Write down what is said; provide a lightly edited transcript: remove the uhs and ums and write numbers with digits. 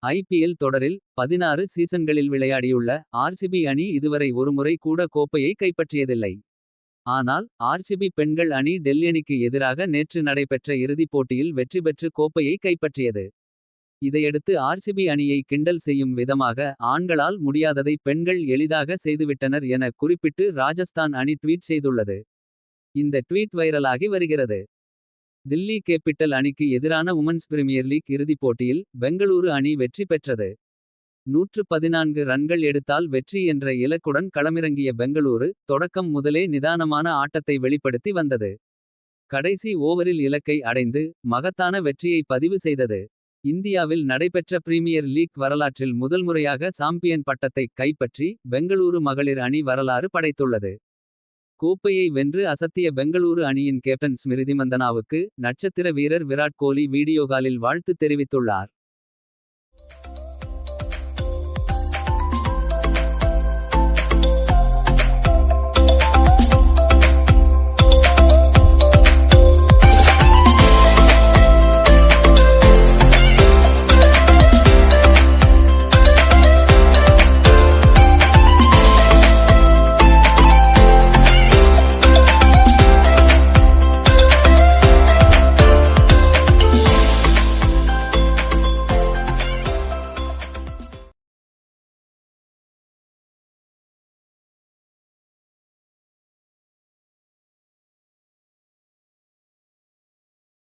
IPL தொடரில் 16 சீசன்களில் விளையாடியுள்ள RCB அணி இதுவரை ஒருமுறை கூட கோப்பையை கைப்பற்றியதில்லை. ஆனால் ஆர்சிபி பெண்கள் அணி டெல்லி அணிக்கு எதிராக நேற்று நடைபெற்ற இறுதிப் போட்டியில் வெற்றி பெற்று கோப்பையை கைப்பற்றியது. இதையடுத்து ஆர்சிபி அணியை கிண்டல் செய்யும் விதமாக ஆண்களால் முடியாததை பெண்கள் எளிதாக செய்துவிட்டனர் என குறிப்பிட்டு ராஜஸ்தான் அணி ட்வீட் செய்துள்ளது. இந்த ட்வீட் வைரலாகி வருகிறது. தில்லி கேபிட்டல் அணிக்கு எதிரான உமன்ஸ் பிரீமியர் லீக் இறுதிப் போட்டியில் பெங்களூரு அணி வெற்றி பெற்றது. 114 ரன்கள் எடுத்தால் வெற்றி என்ற இலக்குடன் களமிறங்கிய பெங்களூரு. தொடக்கம் முதலே நிதானமான ஆட்டத்தை வெளிப்படுத்தி வந்தது. கடைசி ஓவரில் இலக்கை அடைந்து மகத்தான வெற்றியை பதிவு செய்தது. இந்தியாவில் நடைபெற்ற பிரீமியர் லீக் வரலாற்றில் முதல்முறையாக சாம்பியன் பட்டத்தை கைப்பற்றி பெங்களூரு மகளிர் அணி வரலாறு படைத்துள்ளது. கோப்பையை வென்று அசத்திய பெங்களூரு அணியின் கேப்டன் ஸ்மிருதி மந்தனாவுக்கு நட்சத்திர வீரர் விராட் கோலி வீடியோ காலில் வாழ்த்து தெரிவித்துள்ளார்.